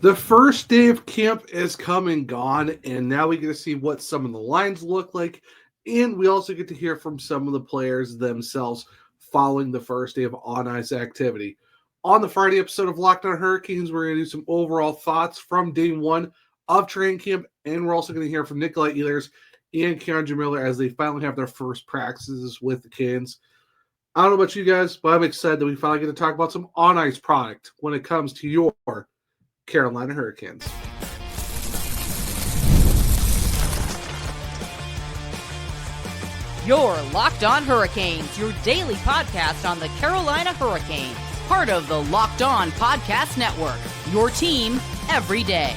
The first day of camp is come and gone, and now we get to see what some of the lines look like, and we also get to hear from some of the players themselves following the first day of on-ice activity. On the Friday episode of Locked On Hurricanes, we're going to do some overall thoughts from day one of training camp, and we're also going to hear from Nikolaj Ehlers and Keandre Miller as they finally have their first practices with the Canes. I don't know about you guys, but I'm excited that we finally get to talk about some on-ice product when it comes to your Carolina Hurricanes. You're Locked On Hurricanes, your daily podcast on the Carolina Hurricanes. Part of the Locked On Podcast Network, your team every day.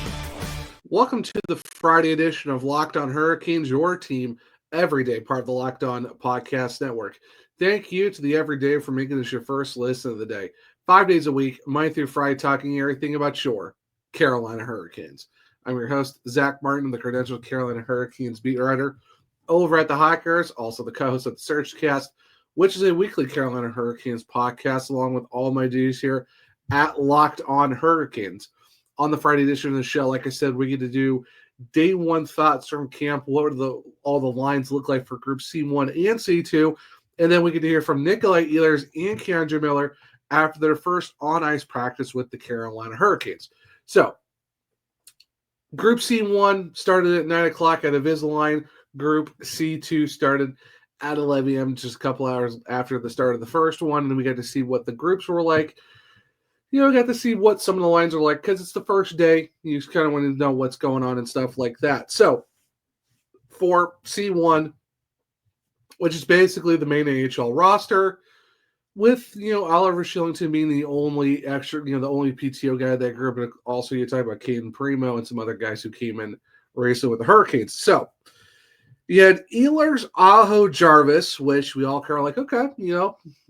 Welcome to the Friday edition of Locked On Hurricanes, your team every day, part of the Locked On Podcast Network. Thank you to the Everyday for making this your first listen of the day. 5 days a week, Monday through Friday, talking everything about your Carolina Hurricanes. I'm your host, Zach Martin, the credentialed Carolina Hurricanes beat writer over at the Hawkers, also the co-host of the Searchcast, which is a weekly Carolina Hurricanes podcast, along with all my duties here at Locked On Hurricanes. On the Friday edition of the show, like I said, we get to do day one thoughts from camp. What do all the lines look like for Group C1 and C2? And then we get to hear from Nikolaj Ehlers and Keandre Miller after their first on-ice practice with the Carolina Hurricanes. So, Group C1 started at 9 o'clock at Invisalign. Group C2 started at 11 a.m., just a couple hours after the start of the first one. And we got to see what the groups were like. We got to see what some of the lines are like because it's the first day. You just kind of want to know what's going on and stuff like that. So, for C1, which is basically the main AHL roster, with, Oliver Shillington being the only extra, the only PTO guy that group, and also you talk about Caden Primo and some other guys who came in racing with the Hurricanes. So, you had Ehlers, Aho, Jarvis, which we all kind of like, okay,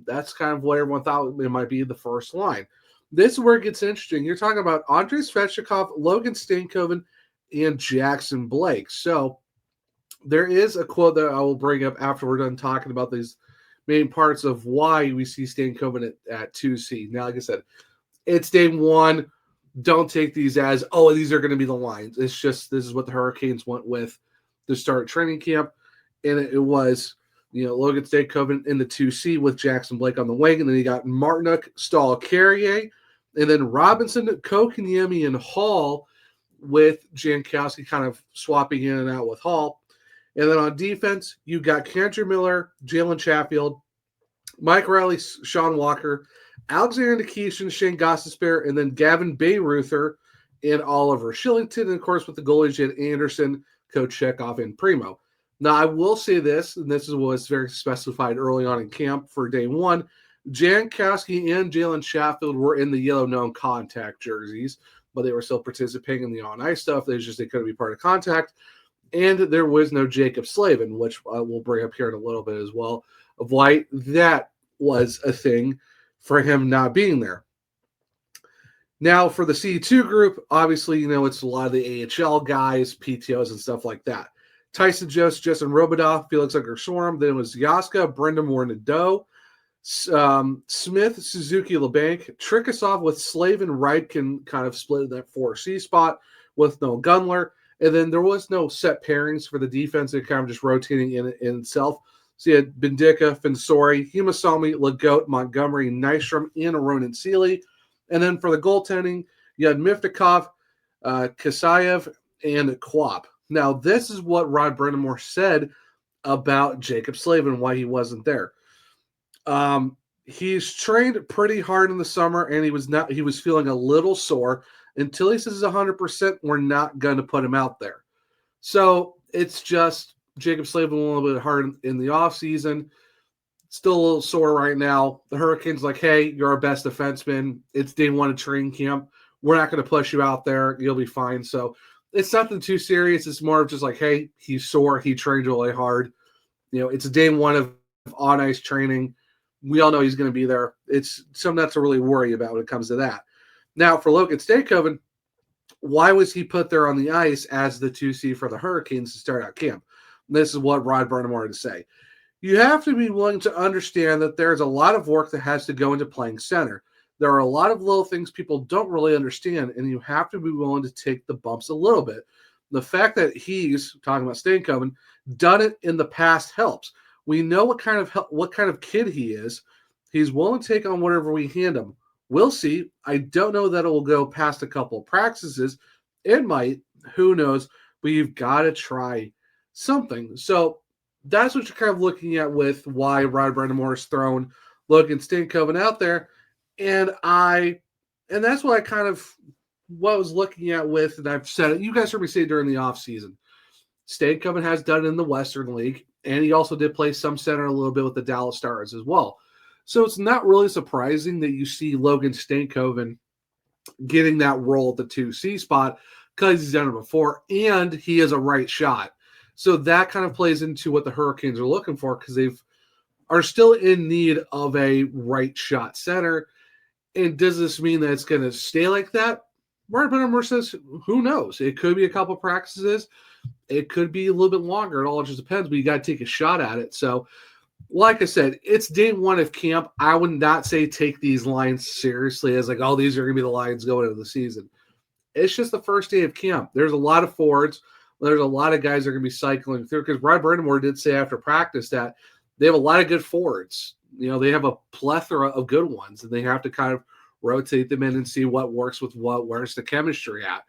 that's kind of what everyone thought it might be the first line. This is where it gets interesting. You're talking about Andrei Svechnikov, Logan Stankoven, and Jackson Blake. So, there is a quote that I will bring up after we're done talking about these main parts of why we see Stankoven at 2C. Now, like I said, it's day one. Don't take these as, these are going to be the lines. It's just this is what the Hurricanes went with to start training camp. And it was, Logan Stankoven in the 2C with Jackson Blake on the wing. And then you got Martinook, Stahl, Carrier. And then Robinson, Kokaniemi, and Hall with Jankowski kind of swapping in and out with Hall. And then on defense, you got Keandre Miller, Jalen Chatfield, Mike Riley, Sean Walker, Alexander Nikishin, Shane Gostisbehere, and then Gavin Bayreuther and Oliver Shillington. And, of course, with the goalies, you had Anderson, Kochetkov, and Primo. Now, I will say this, and this is what was very specified early on in camp for day one. Jankowski and Jalen Chatfield were in the yellow non-contact jerseys, but they were still participating in the on-ice stuff. They couldn't be part of contact. And there was no Jacob Slavin, which we'll bring up here in a little bit as well, of why that was a thing for him not being there. Now, for the C2 group, obviously, it's a lot of the AHL guys, PTOs, and stuff like that. Tyson Jost, Justin Robidoff, Felix Unger-Sorum. Then it was Yaska, Brendan Moore-Nadeau, Smith, Suzuki, LeBanc. Trickasov with Slavin, Reitken kind of split that 4C spot with no Gunler. And then there was no set pairings for the defense. They're kind of just rotating in itself. So you had Bendica, Fensori, Himasami, Legault, Montgomery, Nystrom, and Ronan Seeley. And then for the goaltending, you had Miftakov, Kasayev, and Kwap. Now, this is what Rod Brindamore said about Jacob Slavin, why he wasn't there. He's trained pretty hard in the summer, and he was feeling a little sore. Until he says 100%, we're not going to put him out there. So it's just Jacob Slavin a little bit hard in the offseason. Still a little sore right now. The Hurricanes like, hey, you're our best defenseman. It's day one of training camp. We're not going to push you out there. You'll be fine. So it's nothing too serious. It's more of just like, hey, he's sore. He trained really hard. It's day one of on-ice training. We all know he's going to be there. It's something not to really worry about when it comes to that. Now, for Logan Stankoven, why was he put there on the ice as the 2C for the Hurricanes to start out camp? And this is what Rod Brindamore had to say. You have to be willing to understand that there's a lot of work that has to go into playing center. There are a lot of little things people don't really understand, and you have to be willing to take the bumps a little bit. The fact that he's talking about Stankoven, done it in the past helps. We know what kind of kid he is. He's willing to take on whatever we hand him. We'll see. I don't know that it will go past a couple of practices. It might. Who knows? But you've got to try something. So that's what you're kind of looking at with why Rod Brindamore has thrown Logan Stankoven out there. And that's what I was looking at with, and I've said it, you guys heard me say it during the offseason. Stankoven has done it in the Western League, and he also did play some center a little bit with the Dallas Stars as well. So it's not really surprising that you see Logan Stankoven getting that role at the 2C spot because he's done it before, and he is a right shot. So that kind of plays into what the Hurricanes are looking for because are still in need of a right shot center. And does this mean that it's going to stay like that? Rod Brindamore says, who knows? It could be a couple practices. It could be a little bit longer. It all just depends, but you got to take a shot at it. So, like I said, it's day one of camp. I would not say take these lines seriously as like, oh, these are going to be the lines going into the season. It's just the first day of camp. There's a lot of forwards. There's a lot of guys that are going to be cycling through because Rod Brindamore did say after practice that they have a lot of good forwards. They have a plethora of good ones, and they have to kind of rotate them in and see what works with what, where's the chemistry at.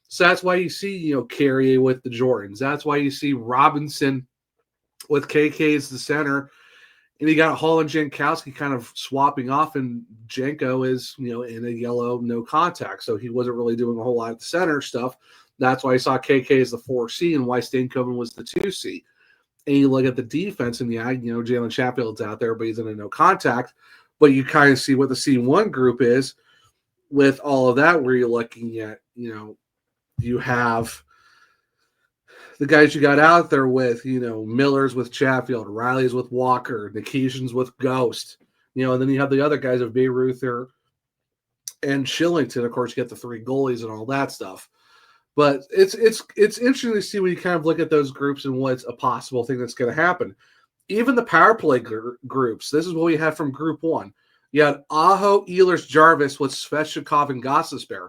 So that's why you see, Carrier with the Jordans. That's why you see Robinson with KK as the center. And you got Hall and Jankowski kind of swapping off, and Janko is, in a yellow no contact. So he wasn't really doing a whole lot of the center stuff. That's why you saw KK as the 4C and why Stankoven was the 2C. And you look at the defense, and Jalen Chatfield's out there, but he's in a no contact. But you kind of see what the C1 group is with all of that, where you're looking at, you have the guys you got out there with, Miller's with Chatfield, Riley's with Walker, Nikishin's with Ghost, and then you have the other guys of Bayreuther and Shillington. Of course, you get the three goalies and all that stuff. But it's interesting to see when you kind of look at those groups and what's a possible thing that's going to happen. Even the power play groups, this is what we had from Group 1. You had Aho, Ehlers, Jarvis with Svechnikov and Gostisbehere.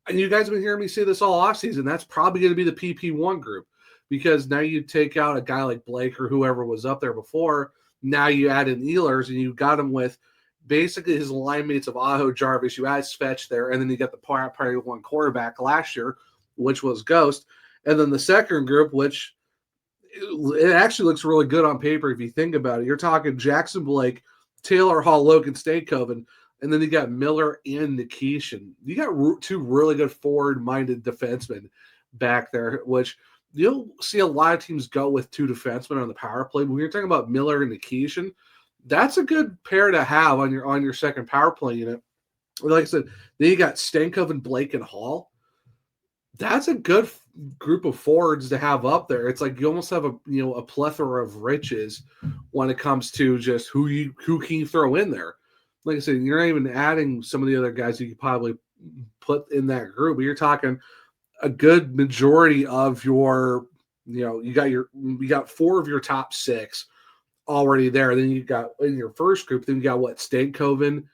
And you guys have been hearing me say this all offseason. That's probably going to be the PP1 group because now you take out a guy like Blake or whoever was up there before. Now you add in Ehlers, and you got him with basically his line mates of Aho, Jarvis. You add Svech there, and then you got the priority one quarterback last year, which was Ghost. And then the second group, which it actually looks really good on paper if you think about it. You're talking Jackson Blake, Taylor Hall, Logan Stankoven, and then you got Miller and Nikishin. You got two really good forward-minded defensemen back there, which you'll see a lot of teams go with two defensemen on the power play. But when you're talking about Miller and Nikishin, that's a good pair to have on your second power play unit. Like I said, then you got Stankoven, Blake, and Hall. That's a good group of forwards to have up there. It's like you almost have a plethora of riches when it comes to just who can you throw in there. Like I said, you're not even adding some of the other guys you could probably put in that group. But you're talking a good majority of your, you got four of your top six already there. Then you got in your first group. Then you got Stankoven,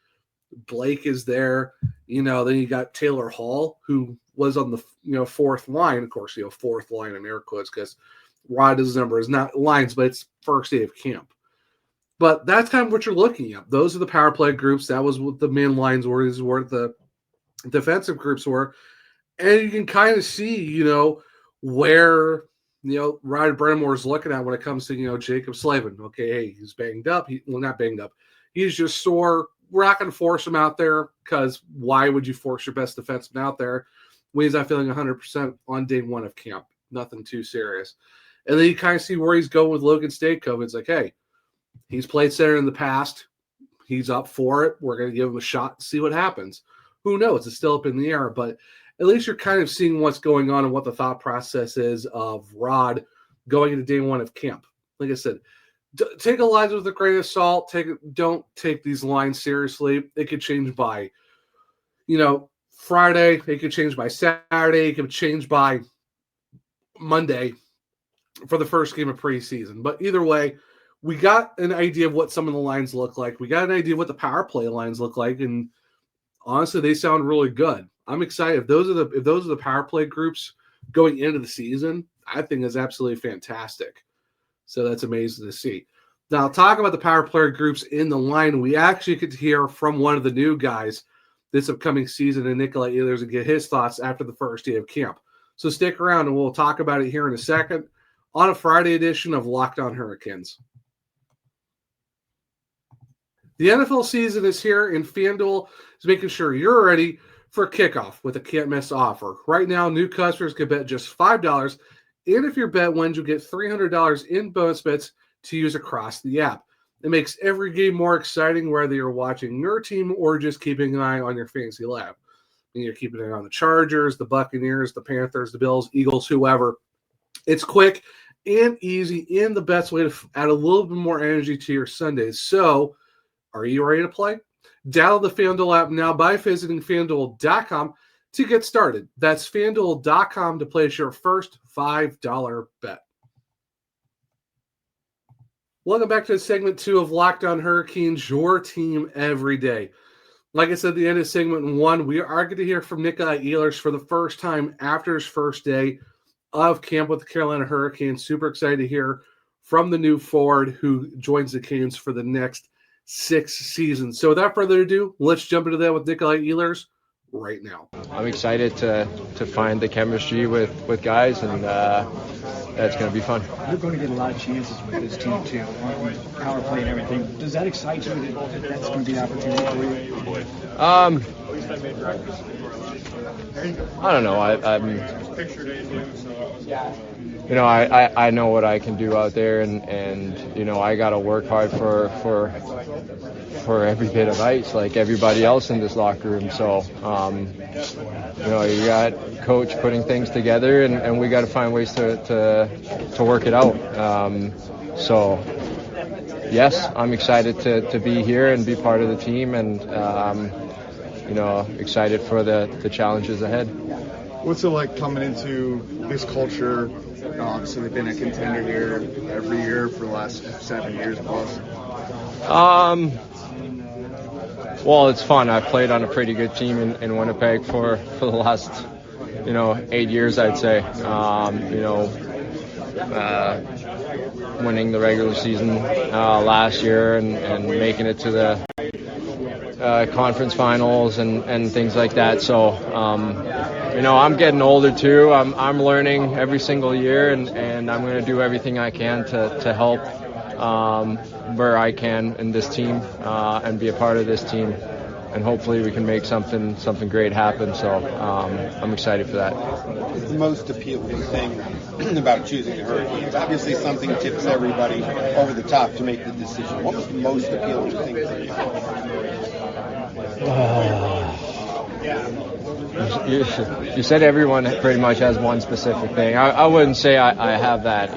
Blake is there. Then you got Taylor Hall, who was on the fourth line. Of course, fourth line in air quotes because Rod's number is not lines, but it's first day of camp. But that's kind of what you're looking at. Those are the power play groups. That was what the main lines were. These were the defensive groups were. And you can kind of see, where, Rod Brindamore is looking at when it comes to, Jacob Slavin. Okay, hey, he's banged up. Not banged up. He's just sore. We're not going to force him out there because why would you force your best defenseman out there when he's not feeling 100% on day one of camp? Nothing too serious. And then you kind of see where he's going with Logan Stankoven. It's like, hey, he's played center in the past. He's up for it. We're going to give him a shot and see what happens. Who knows? It's still up in the air, but at least you're kind of seeing what's going on and what the thought process is of Rod going into day one of camp. Like I said, take a line with a grain of salt. Don't take these lines seriously. It could change by, Friday. It could change by Saturday. It could change by Monday for the first game of preseason. But either way, we got an idea of what some of the lines look like. We got an idea of what the power play lines look like. And honestly, they sound really good. I'm excited. If those are the power play groups going into the season, I think is absolutely fantastic. So that's amazing to see. Now, talking about the power player groups in the line, we actually get to hear from one of the new guys this upcoming season, and Nikolaj Ehlers, and get his thoughts after the first day of camp. So stick around, and we'll talk about it here in a second on a Friday edition of Locked On Hurricanes. The NFL season is here, and FanDuel is making sure you're ready for kickoff with a can't-miss offer. Right now, new customers can bet just $5, and if your bet wins, you'll get $300 in bonus bets to use across the app. It makes every game more exciting, whether you're watching your team or just keeping an eye on your fantasy lab. And you're keeping an eye on the Chargers, the Buccaneers, the Panthers, the Bills, Eagles, whoever. It's quick and easy and the best way to add a little bit more energy to your Sundays. So, are you ready to play? Download the FanDuel app now by visiting FanDuel.com to get started. That's FanDuel.com to place your first $5 bet. Welcome back to segment 2 of Locked On Hurricanes, your team every day. Like I said at the end of segment 1, we are going to hear from Nikolaj Ehlers for the first time after his first day of camp with the Carolina Hurricanes. Super excited to hear from the new forward who joins the Canes for the next 6 seasons. So without further ado, let's jump into that with Nikolaj Ehlers right now. I'm excited to find the chemistry with guys, and that's going to be fun. You're going to get a lot of chances with this team too, power play and everything. Does that excite you that that's going to be an opportunity for you? I don't know. I know what I can do out there, and you know, I got to work hard for every bit of ice like everybody else in this locker room. So, you got coach putting things together, and we got to find ways to work it out. So, yes, I'm excited to be here and be part of the team, and excited for the challenges ahead. What's it like coming into this culture? Obviously, they've been a contender here every year for the last 7 years plus. Well, it's fun. I've played on a pretty good team in Winnipeg for the last, 8 years, I'd say. Winning the regular season last year and making it to the conference finals and things like that. So, I'm getting older too. I'm learning every single year, and I'm going to do everything I can to help where I can in this team and be a part of this team, and hopefully we can make something great happen. So I'm excited for that. What's the most appealing thing about choosing the Hurricanes? Obviously something tips everybody over the top to make the decision. What was the most appealing thing for you? You said everyone pretty much has one specific thing. I wouldn't say I have that.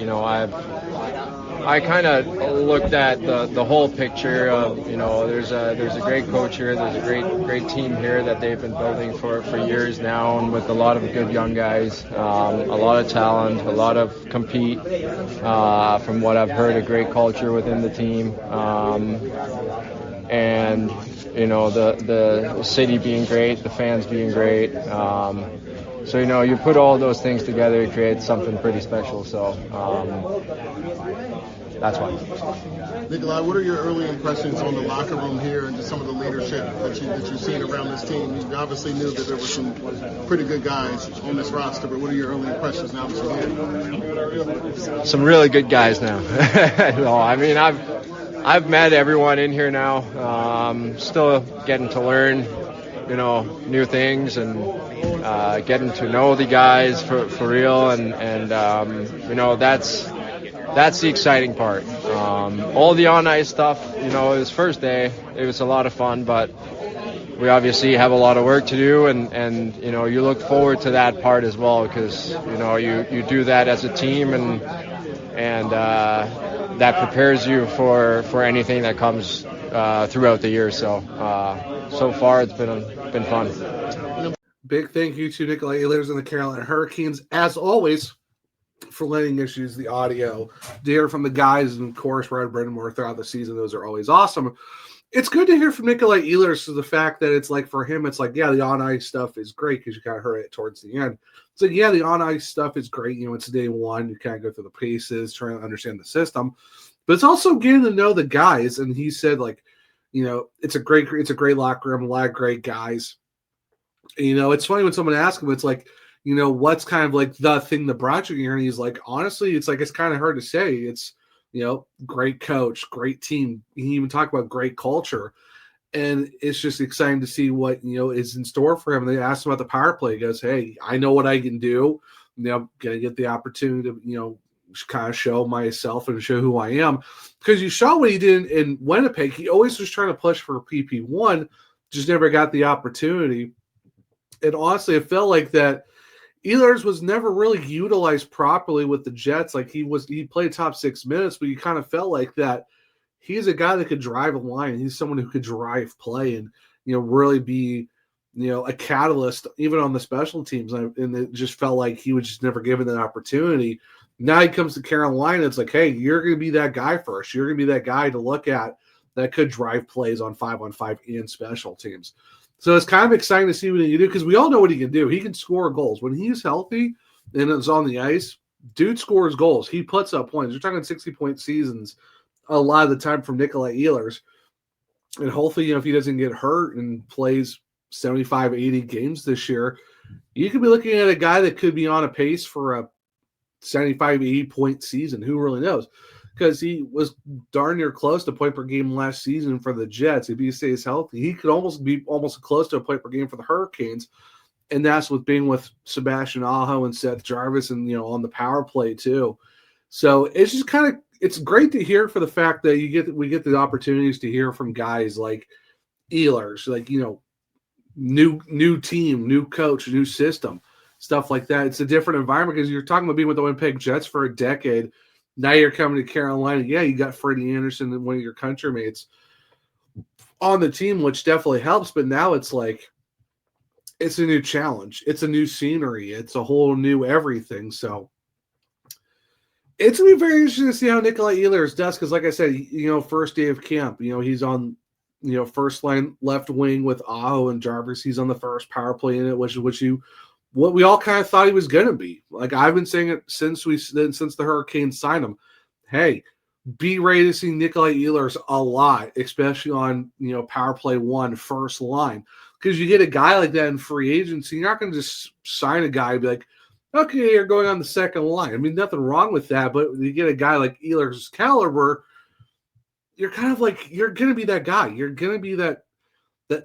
I kind of looked at the whole picture of, there's a great coach here, there's a great team here that they've been building for years now, and with a lot of good young guys, a lot of talent, a lot of compete, from what I've heard, a great culture within the team, and the city being great, the fans being great. So, you put all those things together, it creates something pretty special. So, that's why. Nikolaj, what are your early impressions on the locker room here and just some of the leadership that you've seen around this team? You obviously knew that there were some pretty good guys on this roster, but what are your early impressions now that you're here? Some really good guys now. No, I mean, I've met everyone in here now. Still getting to learn, new things, and getting to know the guys for real, and that's the exciting part. All the on-ice stuff, it was first day. It was a lot of fun, but we obviously have a lot of work to do, and you look forward to that part as well, because you do that as a team, and that prepares you for anything that comes throughout the year. So far it's been fun. Big thank you to Nikolaj Ehlers and the Carolina Hurricanes, as always, for letting us use the audio to hear from the guys, and of course, Rod Brindamore throughout the season. Those are always awesome. it's good to hear from Nikolaj Ehlers to the fact that it's like for him, it's like, yeah, the on ice stuff is great because you kind of heard it towards the end. It's like, yeah, the on ice stuff is great. It's day one. You kind of go through the paces, trying to understand the system, but it's also getting to know the guys. And he said, like, it's a great locker room, a lot of great guys. It's funny when someone asks him, it's like, what's kind of like the thing that brought you here? And he's like, honestly, it's like, it's kind of hard to say. It's, great coach, great team. He even talked about great culture. And it's just exciting to see what, is in store for him. And they asked him about the power play. He goes, hey, I know what I can do. I'm going to get the opportunity to, kind of show myself and show who I am. Because you saw what he did in Winnipeg. He always was trying to push for PP1, just never got the opportunity. And honestly, it felt like that Ehlers was never really utilized properly with the Jets. Like he played top 6 minutes, but you kind of felt like that he's a guy that could drive a line. He's someone who could drive play and, really be, a catalyst even on the special teams. And it just felt like he was just never given that opportunity. Now he comes to Carolina. It's like, hey, you're going to be that guy first. You're going to be that guy to look at that could drive plays on 5-on-5 and special teams. So it's kind of exciting to see what he can do because we all know what he can do. He can score goals. When he's healthy and is on the ice, dude scores goals. He puts up points. We're talking 60-point seasons a lot of the time from Nikolaj Ehlers. And hopefully, if he doesn't get hurt and plays 75, 80 games this year, you could be looking at a guy that could be on a pace for a 75, 80-point season. Who really knows? Because he was darn near close to point per game last season for the Jets. If he stays healthy, he could almost be close to a point per game for the Hurricanes. And that's with being with Sebastian Aho and Seth Jarvis and, on the power play too. So it's just kind of, it's great to hear for the fact that we get the opportunities to hear from guys like Ehlers, like, new team, new coach, new system, stuff like that. It's a different environment because you're talking about being with the Winnipeg Jets for a decade. Now you're coming to Carolina. Yeah, you got Freddie Anderson and one of your countrymates on the team, which definitely helps. But now it's like it's a new challenge. It's a new scenery. It's a whole new everything. So it's going to be very interesting to see how Nikolaj Ehlers does because, like I said, first day of camp, he's on, first line left wing with Aho and Jarvis. He's on the first power play in it, what we all kind of thought he was going to be. Like I've been saying it since the Hurricanes signed him. Hey, be ready to see Nikolaj Ehlers a lot, especially on power play 1 first line, because you get a guy like that in free agency. You're not going to just sign a guy and be like, okay, you're going on the second line. I mean, nothing wrong with that, but you get a guy like Ehlers' caliber, you're kind of like you're going to be that guy. You're going to be that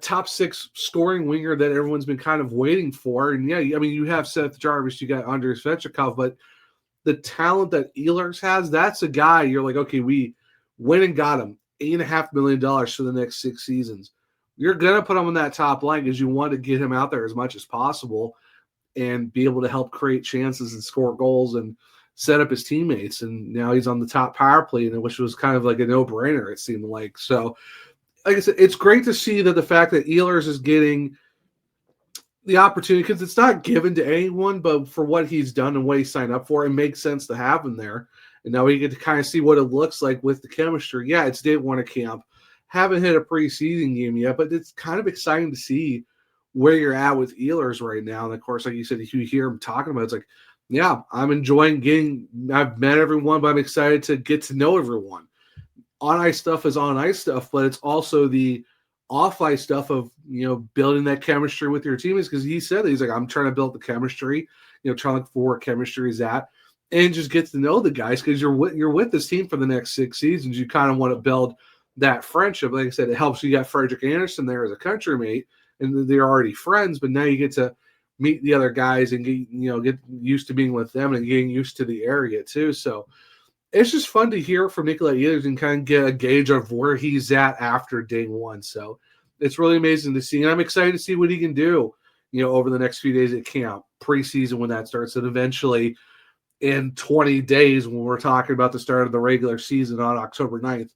top 6 scoring winger that everyone's been kind of waiting for. And yeah, I mean, you have Seth Jarvis, you got Andrei Svechnikov, but the talent that Ehlers has, that's a guy you're like, okay, we went and got him $8.5 million for the next 6 seasons. You're going to put him on that top line because you want to get him out there as much as possible and be able to help create chances and score goals and set up his teammates. And now he's on the top power play, which was kind of like a no-brainer, it seemed like. So, like I said, it's great to see that the fact that Ehlers is getting the opportunity, because it's not given to anyone, but for what he's done and what he signed up for, it makes sense to have him there. And now we get to kind of see what it looks like with the chemistry. Yeah, it's day 1 of camp. Haven't hit a preseason game yet, but it's kind of exciting to see where you're at with Ehlers right now. And of course, like you said, if you hear him talking about it, it's like, yeah, I'm enjoying I've met everyone, but I'm excited to get to know everyone. On-ice stuff is on-ice stuff, but it's also the off-ice stuff of, building that chemistry with your teammates, because he said that he's like, I'm trying to build the chemistry, trying to look for where chemistry is at and just get to know the guys because you're with this team for the next 6 seasons. You kind of want to build that friendship. Like I said, it helps. You got Frederick Anderson there as a country mate, and they're already friends, but now you get to meet the other guys and get used to being with them and getting used to the area too. So it's just fun to hear from Nikolaj Ehlers and kind of get a gauge of where he's at after day 1. So it's really amazing to see. And I'm excited to see what he can do, over the next few days at camp, preseason when that starts, and eventually in 20 days when we're talking about the start of the regular season on October 9th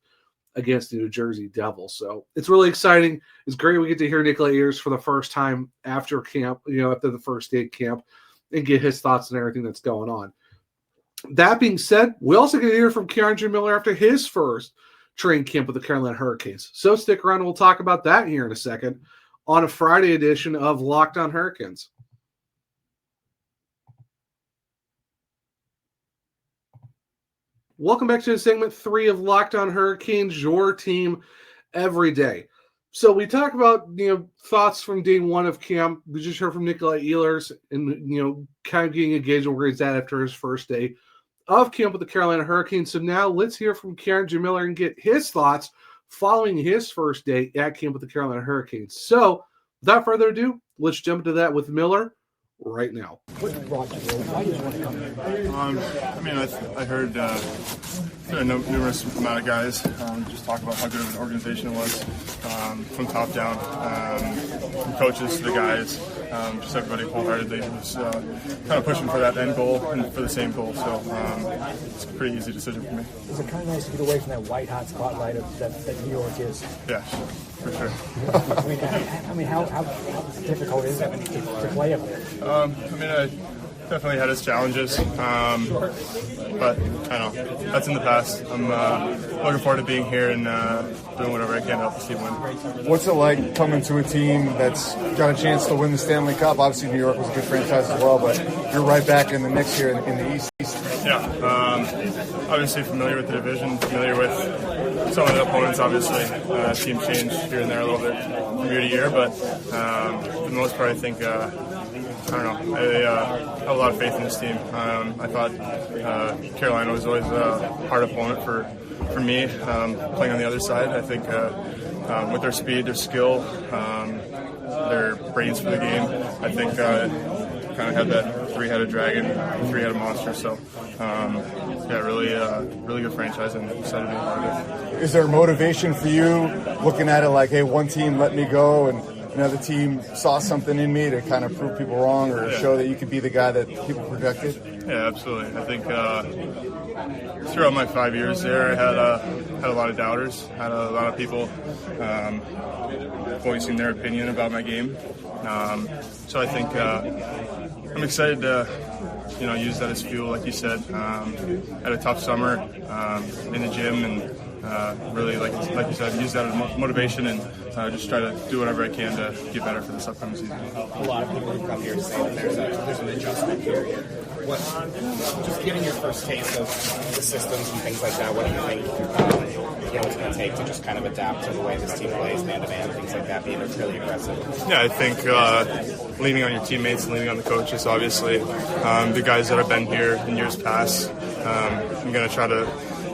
against the New Jersey Devils. So it's really exciting. It's great we get to hear Nikolaj Ehlers for the first time after camp, after the first day of camp, and get his thoughts on everything that's going on. That being said, we also get to hear from Keandre Miller after his first training camp with the Carolina Hurricanes. So stick around and we'll talk about that here in a second on a Friday edition of Locked On Hurricanes. Welcome back to segment 3 of Locked On Hurricanes, your team every day. So we talk about, thoughts from day one of camp. We just heard from Nikolaj Ehlers and, kind of getting a gauge of where he's at after his first day of camp with the Carolina Hurricanes. So now let's hear from Keandre Miller and get his thoughts following his first day at camp with the Carolina Hurricanes. So without further ado, let's jump into that with Miller right now. What brought you here? Why did you want to come here? I heard numerous amount of guys just talk about how good of an organization it was, from top down, from coaches to the guys, just everybody wholeheartedly was kind of pushing for that end goal and for the same goal. So it's a pretty easy decision for me. Is it kind of nice to get away from that white hot spotlight that New York is? Yeah, for sure. How difficult is it to play up there? I definitely had its challenges, but I don't know. That's in the past. I'm looking forward to being here and doing whatever I can to help the team win. What's it like coming to a team that's got a chance to win the Stanley Cup? Obviously, New York was a good franchise as well, but you're right back in the mix here in the East. Yeah, obviously familiar with the division, familiar with some of the opponents. Obviously, teams change here and there a little bit from year to year, but for the most part, I think I have a lot of faith in this team. I thought Carolina was always a hard opponent for me, playing on the other side. I think with their speed, their skill, their brains for the game, I think kind of had that three-headed dragon, three-headed monster. So, really good franchise, and excited to be a part of it. Is there motivation for you looking at it like, hey, one team let me go and another team saw something in me to kind of prove people wrong or show that you could be the guy that people projected? Yeah, absolutely. I think throughout my 5 years there, I had a lot of doubters, had a lot of people voicing their opinion about my game. So I think I'm excited to use that as fuel, like you said. Had a tough summer in the gym, and really, like you said, use that as motivation and just try to do whatever I can to get better for this upcoming season. A lot of people who come here say that there's an adjustment period. Just getting your first taste of the systems and things like that, what do you think it's going to take to just kind of adapt to the way this team plays, man-to-man, things like that, being really aggressive? Yeah, I think leaning on your teammates and leaning on the coaches, obviously. The guys that have been here in years past, I'm going to try to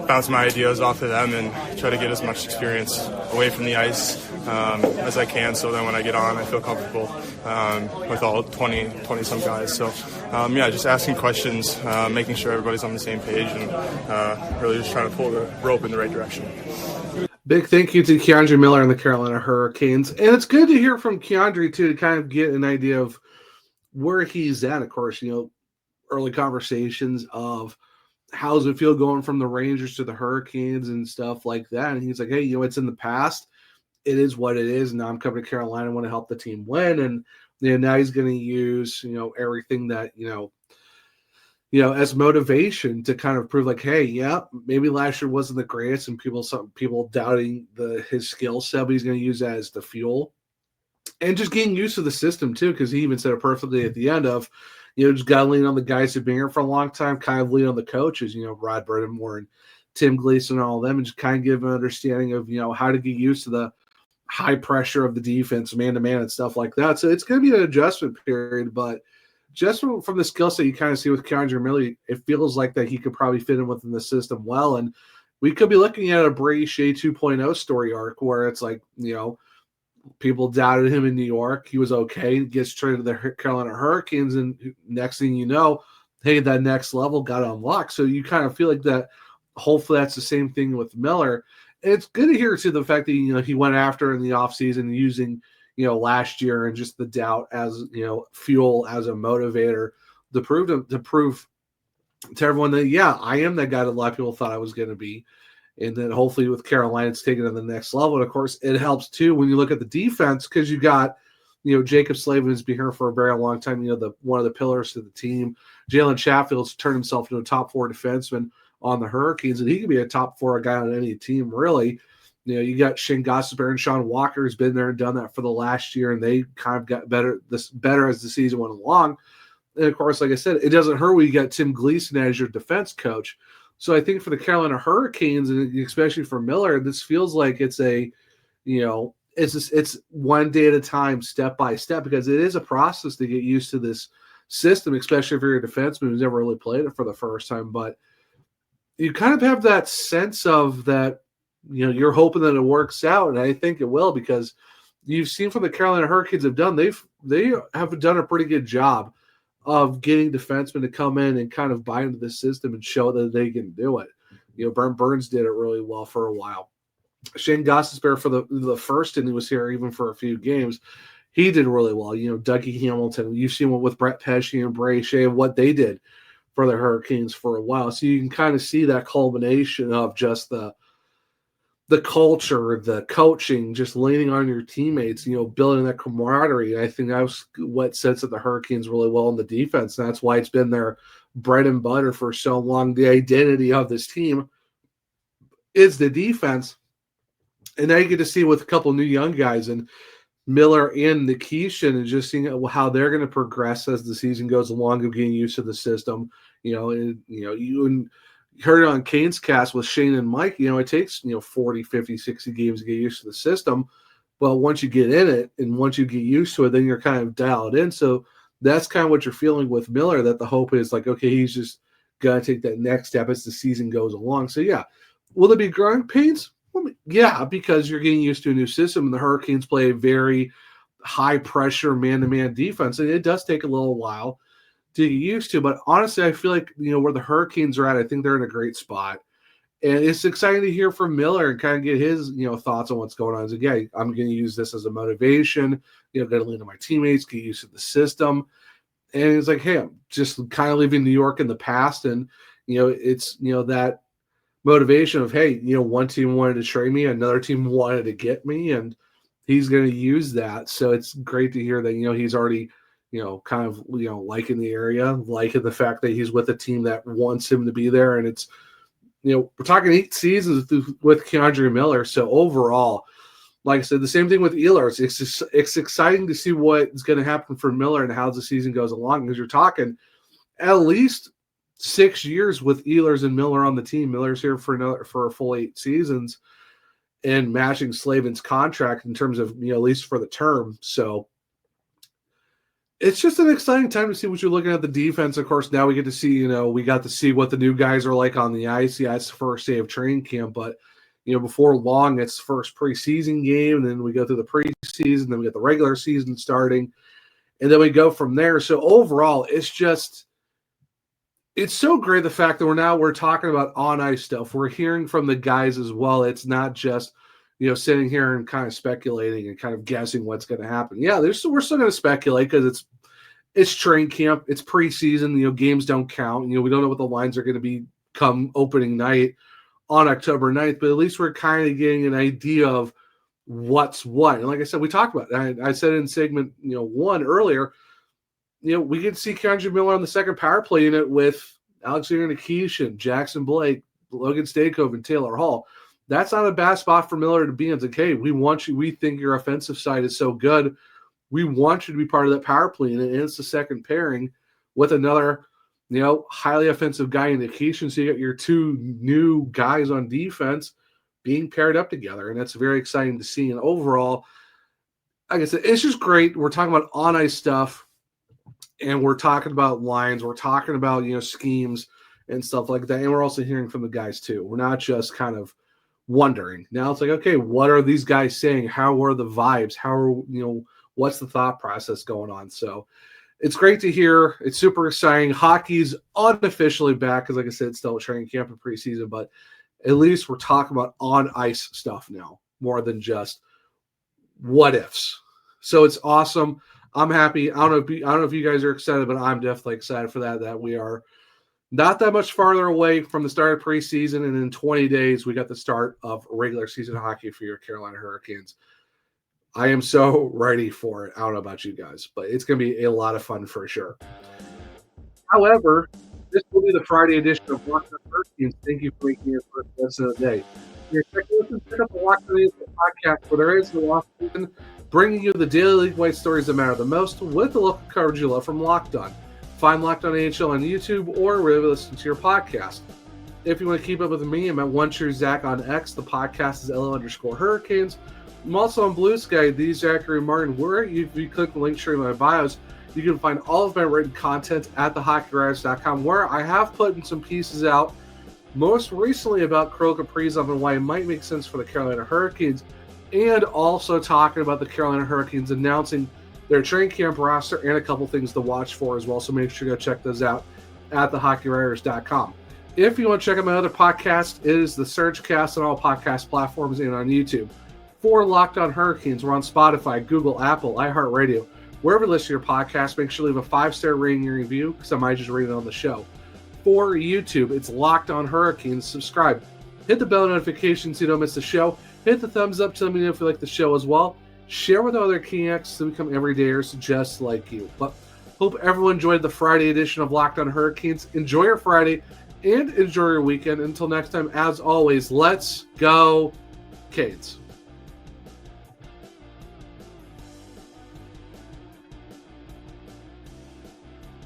bounce my ideas off of them and try to get as much experience away from the ice as I can, so then when I get on, I feel comfortable with all 20-some guys. So, just asking questions, making sure everybody's on the same page, and really just trying to pull the rope in the right direction. Big thank you to Keandre Miller and the Carolina Hurricanes. And it's good to hear from Keandre, too, to kind of get an idea of where he's at. Of course, early conversations of how does it feel going from the Rangers to the Hurricanes and stuff like that. And he's like, hey, it's in the past. It is what it is. Now I'm coming to Carolina. I want to help the team win. And now he's going to use, everything that, as motivation to kind of prove like, hey, yeah, maybe last year wasn't the greatest and some people doubting his skill set, but he's going to use that as the fuel. And just getting used to the system too, because he even said it perfectly at the end of, just got to lean on the guys who've been here for a long time, kind of lean on the coaches, Rod Burnhamore and Tim Gleason and all of them, and just kind of give an understanding of, how to get used to the high pressure of the defense, man-to-man and stuff like that. So it's going to be an adjustment period, but just from the skill set you kind of see with Keandre Miller, it feels like that he could probably fit in within the system well. And we could be looking at a Brady Shea 2.0 story arc where it's like, people doubted him in New York. He was okay. Gets traded to the Carolina Hurricanes, and next thing you know, hey, that next level got unlocked. So you kind of feel like that. Hopefully that's the same thing with Miller. And it's good to hear, too, the fact that, he went after in the offseason using, last year and just the doubt as, fuel as a motivator to prove to everyone that, yeah, I am that guy that a lot of people thought I was going to be. And then hopefully with Carolina, it's taken to the next level. And, of course, it helps, too, when you look at the defense because you got, Jacob Slavin has been here for a very long time, one of the pillars to the team. Jalen Chatfield's turned himself into a top 4 defenseman on the Hurricanes, and he could be a top 4 guy on any team, really. You got Shane Gostisbehere and Sean Walker who's been there and done that for the last year, and they kind of got better as the season went along. And, of course, like I said, it doesn't hurt when you got Tim Gleason as your defense coach. So I think for the Carolina Hurricanes, and especially for Miller, this feels like it's it's one day at a time, step by step, because it is a process to get used to this system, especially if you're a defenseman who's never really played it for the first time. But you kind of have that sense of that, you're hoping that it works out, and I think it will, because you've seen from the Carolina Hurricanes they have done a pretty good job of getting defensemen to come in and kind of buy into the system and show that they can do it. Brent Burns did it really well for a while. Shane Gostisbehere for the first, and he was here even for a few games. He did really well. Dougie Hamilton. You've seen what with Brett Pesce and Bray Shea, what they did for the Hurricanes for a while. So you can kind of see that culmination of just the culture, the coaching, just leaning on your teammates, building that camaraderie. I think that was what sets up the Hurricanes really well in the defense. And that's why it's been their bread and butter for so long. The identity of this team is the defense. And now you get to see with a couple new young guys and Miller and Nikishin, and just seeing how they're going to progress as the season goes along of getting used to the system. You heard it on Kane's cast with Shane and Mike, it takes, 40, 50, 60 games to get used to the system. But once you get in it and once you get used to it, then you're kind of dialed in. So that's kind of what you're feeling with Miller, that the hope is like, okay, he's just going to take that next step as the season goes along. So, yeah. Will there be growing pains? Well, yeah, because you're getting used to a new system, and the Hurricanes play a very high-pressure man-to-man defense, and it does take a little while to get used to. But honestly, I feel like, where the Hurricanes are at, I think they're in a great spot. And it's exciting to hear from Miller and kind of get his, thoughts on what's going on. He's like, yeah, I'm going to use this as a motivation, going to lean on my teammates, get used to the system. And he's like, hey, I'm just kind of leaving New York in the past. And, it's, that motivation of, hey, one team wanted to trade me, another team wanted to get me, and he's going to use that. So it's great to hear that, he's already, kind of, liking the area, liking the fact that he's with a team that wants him to be there. And it's, we're talking 8 seasons with Keandre Miller. So overall, like I said, the same thing with Ehlers. It's exciting to see what's going to happen for Miller and how the season goes along, because you're talking at least 6 years with Ehlers and Miller on the team. Miller's here for a full 8 seasons, and matching Slavin's contract in terms of, at least for the term. So it's just an exciting time to see what you're looking at the defense. Of course, now we get to see, we got to see what the new guys are like on the ice. Yeah, it's the first day of training camp, but, before long, it's first preseason game, and then we go through the preseason, then we get the regular season starting, and then we go from there. So overall, it's so great the fact that we're talking about on-ice stuff. We're hearing from the guys as well. It's not just, sitting here and kind of speculating and kind of guessing what's going to happen. Yeah, we're still going to speculate because it's training camp. It's preseason. Games don't count. We don't know what the lines are going to be come opening night on October 9th, but at least we're kind of getting an idea of what's what. And like I said, we talked about it. I said in segment 1 earlier, we get to see Keandre Miller on the second power play unit with Alexander Nikishin, Jackson Blake, Logan Stankoven, and Taylor Hall. That's not a bad spot for Miller to be in. It's like, hey, we want you. We think your offensive side is so good. We want you to be part of that power play unit. And it's the second pairing with another, highly offensive guy in Nikishin. So you got your 2 new guys on defense being paired up together. And that's very exciting to see. And overall, like I said, it's just great. We're talking about on-ice stuff. And we're talking about lines. We're talking about, schemes and stuff like that. And we're also hearing from the guys too. We're not just kind of wondering. Now it's like, okay, what are these guys saying? How are the vibes? How are, what's the thought process going on? So it's great to hear. It's super exciting. Hockey's unofficially back because, like I said, it's still a training camp and preseason, but at least we're talking about on-ice stuff now more than just what ifs. So it's awesome. I'm happy. I don't know if you guys are excited, but I'm definitely excited for that we are not that much farther away from the start of preseason, and in 20 days, we got the start of regular season hockey for your Carolina Hurricanes. I am so ready for it. I don't know about you guys, but it's going to be a lot of fun for sure. However, This will be the Friday edition of Locked On Hurricanes. Thank you for making it for the rest of the day. You're checking out the Locked On NHL podcast where there is no off-season, bringing you the daily league-wide stories that matter the most with the local coverage you love from Locked On. Find Locked On NHL on YouTube or wherever you listen to your podcast. If you want to keep up with me, I'm at OneTrueZach on X. The podcast is LO_Hurricanes. I'm also on Blue Sky, the Zachary Martin, where if you click the link sharing my bios, you can find all of my written content at thehockeywriters.com, where I have put in some pieces out, most recently about Kirill Kaprizov and why it might make sense for the Carolina Hurricanes, and also talking about the Carolina Hurricanes announcing their training camp roster and a couple things to watch for as well. So make sure you go check those out at thehockeywriters.com. If you want to check out my other podcast, it is the Surgecast on all podcast platforms and on YouTube. For Locked On Hurricanes, we're on Spotify, Google, Apple, iHeartRadio. Wherever you listen to your podcast, make sure you leave a 5-star rating and review because I might just read it on the show. For YouTube, it's Locked On Hurricanes. Subscribe. Hit the bell notification so you don't miss the show. Hit the thumbs up to let me know if you like the show as well. Share with other Kingx so we become everydayers just like you. But hope everyone enjoyed the Friday edition of Locked On Hurricanes. Enjoy your Friday and enjoy your weekend. Until next time, as always, let's go Canes.